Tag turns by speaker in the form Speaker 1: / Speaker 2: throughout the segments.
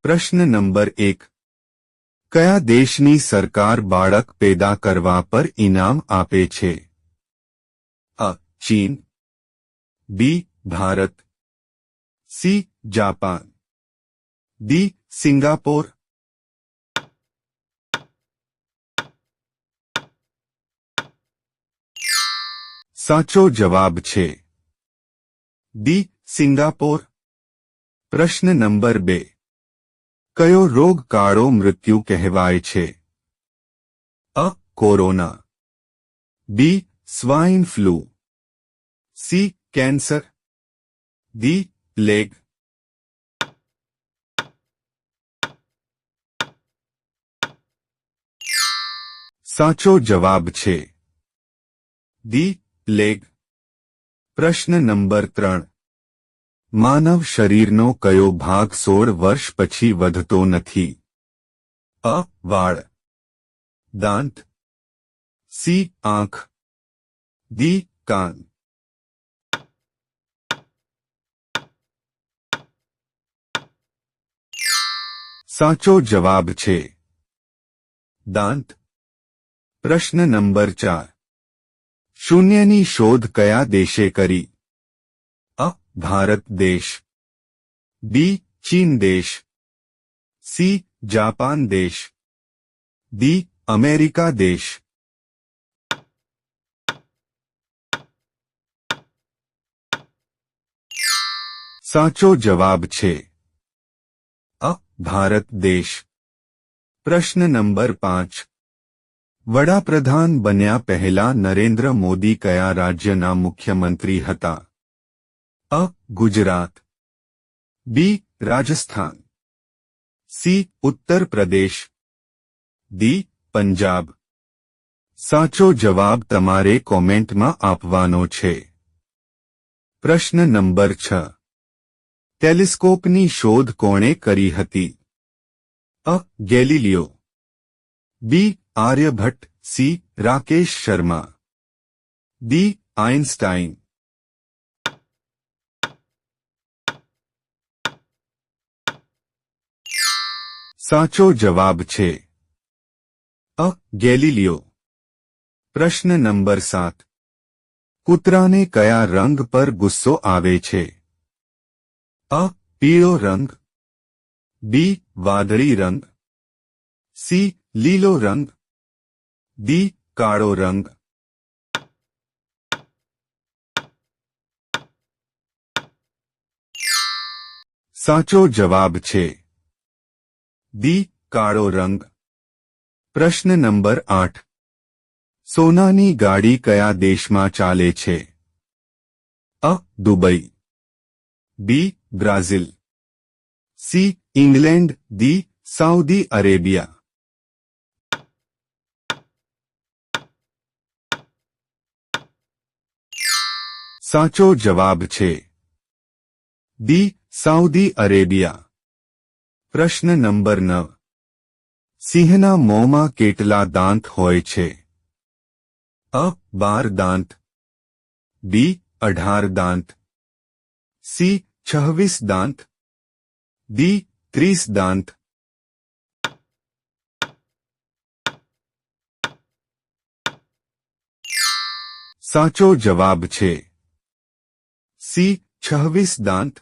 Speaker 1: પ્રશ્ન નંબર 1. કયા દેશની સરકાર બાળક પેદા કરવા પર ઇનામ આપે છે? અ. ચીન, B. Bharat, C. Japan, D. Singapore. સાચો જવાબ છે ડી. સિંગાપોર. પ્રશ્ન નંબર 2. કયો રોગ કાળો મૃત્યુ કહેવાય છે? અ. Corona, B. Swine flu, C. Cancer, D. Plague. સાચો જવાબ છે ડી. પ્લેગ. પ્રશ્ન નંબર 3. માનવ શરીરનો કયો ભાગ 16 વર્ષ પછી વધતો નથી? અ. વાળ, દાંત, સી. આંખ, ડી. કાન. સાચો જવાબ છે દાંત. પ્રશ્ન નંબર 4. શૂન્યની શોધ કયા દેશે કરી? અ. ભારત દેશ, બી. ચીન દેશ, સી. જાપાન દેશ, ડી. અમેરિકા દેશ. સાચો જવાબ છે અ. ભારત દેશ. પ્રશ્ન નંબર 5. વડાપ્રધાન બન્યા પહેલા નરેન્દ્ર મોદી કયા રાજ્યના મુખ્યમંત્રી હતા? અ. ગુજરાત, બી. રાજસ્થાન, સી. ઉત્તર પ્રદેશ, ડી. પંજાબ. સાચો જવાબ તમારે કોમેન્ટમાં આપવાનો છે. પ્રશ્ન નંબર 6. ટેલિસ્કોપની શોધ કોણે કરી હતી? અ. Galileo, B. Aryabhatta, C. Rakesh Sharma, D. Einstein. સાચો જવાબ છે અ. ગેલિલિયો. પ્રશ્ન નંબર 7. કૂતરાને કયા રંગ પર ગુસ્સો આવે છે? અ. પીળો રંગ, બી. વાદળી રંગ, સી. લીલો રંગ, ડી. કાળો રંગ. સાચો જવાબ છે ડી. કાળો રંગ. પ્રશ્ન નંબર 8. સોનાની ગાડી કયા દેશમાં ચાલે છે? અ. Dubai, B. Brazil, C. England, D. Saudi Arabia. સાચો જવાબ છે ડી. Saudi Arabia. પ્રશ્ન નંબર 9. સિંહના મોંમાં કેટલા દાંત હોય છે? અ. 12 દાંત, બી. 18 દાંત, સી. 26 દાંત, ડી. 30 દાંત. સાચો જવાબ છે સી. 26 દાંત.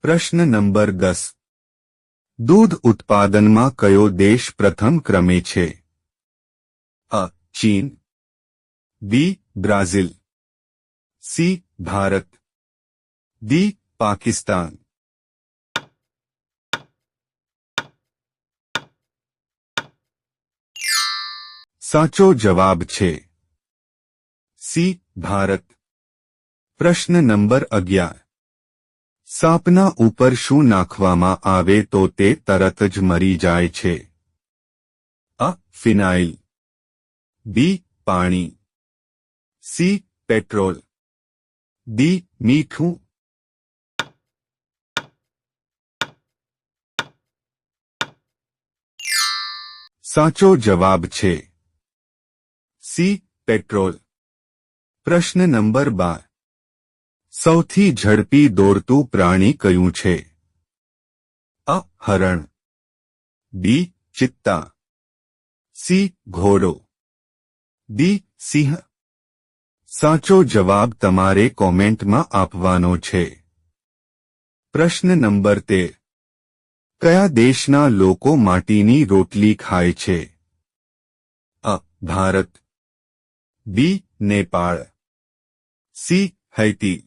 Speaker 1: પ્રશ્ન નંબર 10. દૂધ ઉત્પાદનમાં કયો દેશ પ્રથમ ક્રમે છે? અ. ચીન, B. Brazil, C. Bharat, D. Pakistan. સાચો જવાબ છે સી. ભારત. પ્રશ્ન નંબર 11. સાપના ઉપર શું નાખવામાં આવે તો તે તરત જ મરી જાય છે? અ. ફિનાઇલ, બી. પાણી, સી. Petrol, D. મીઠું. સાચો જવાબ છે સી. પેટ્રોલ. પ્રશ્ન નંબર 12. સૌથી ઝડપી દોડતું પ્રાણી કયું છે? અ. હરણ, બી ચિત્તા, સી ઘોડો, ડી સિંહ. સાચો જવાબ તમારે કોમેન્ટમાં આપવાનો છે. પ્રશ્ન નંબર 13. કયા દેશના લોકો માટીની રોટલી ખાય છે? અ. Bharat, B. Nepal, C. Haiti,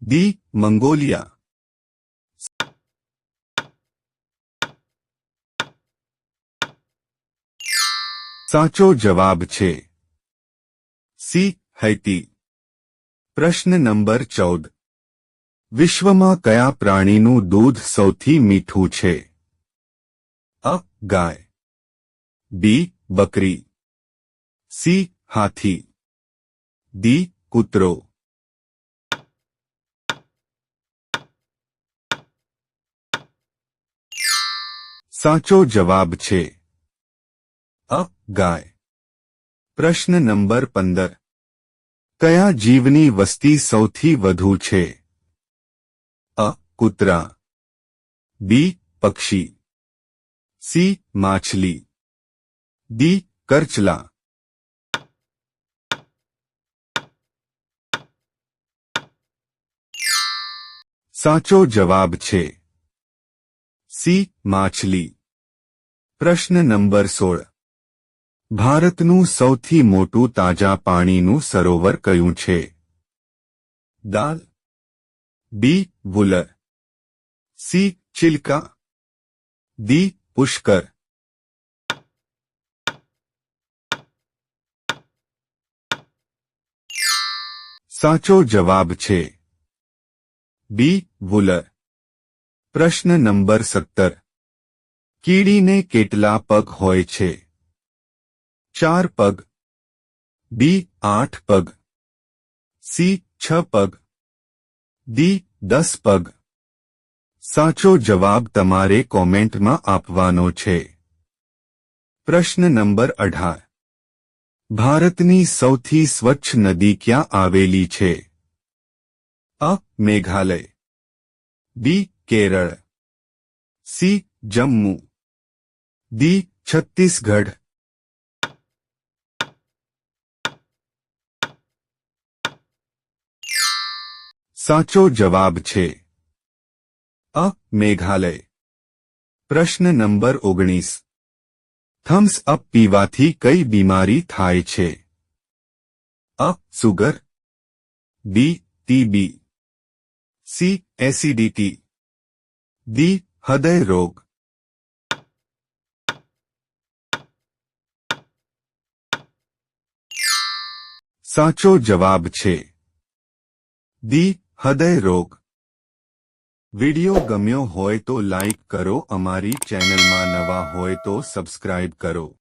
Speaker 1: D. Mongolia. સાચો જવાબ છે સી. હૈતી. પ્રશ્ન નંબર 14. વિશ્વમાં કયા પ્રાણીનું દૂધ સૌથી મીઠું છે? અ. ગાય, બી. બકરી, સી. હાથી, ડી. કૂતરો. સાચો જવાબ છે અ. ગાય. પ્રશ્ન નંબર 15. કયા જીવની વસ્તી સૌથી વધુ છે? અ. કૂતરા, બી. પક્ષી, સી. માછલી, ડી. કરચલા. સાચો જવાબ છે સી. માછલી. પ્રશ્ન નંબર 16. ભારતનું સૌથી મોટું તાજા પાણીનું સરોવર કયું છે? દાલ, બી. વુલર, સી. ચિલ્કા, ડી. પુષ્કર. સાચો જવાબ છે બી. વુલર. પ્રશ્ન નંબર 17. કીડીને કેટલા પગ હોય છે? 4 પગ, બી. 8 પગ, સી. 6 પગ, ડી. 10 પગ. સાચો જવાબ તમારે કોમેન્ટમાં આપવાનો છે. પ્રશ્ન નંબર 18. ભારતની સૌથી સ્વચ્છ નદી ક્યાં આવેલી છે? અ. મેઘાલય, બી. કેરળ, સી. જમ્મુ, ડી. છત્તીસગઢ. સાચો જવાબ છે અ. મેઘાલય. પ્રશ્ન નંબર 19. થમ્સ અપ પીવાથી કઈ બીમારી થાય છે? અ. Sugar, B. TB, C. Acidity, D. હૃદય રોગ. સાચો જવાબ છે ડી. હૃદય રોગ. વિડિયો ગમ્યો હોય તો લાઈક કરો, અમારી ચેનલમાં નવા હોય તો સબસ્ક્રાઇબ કરો.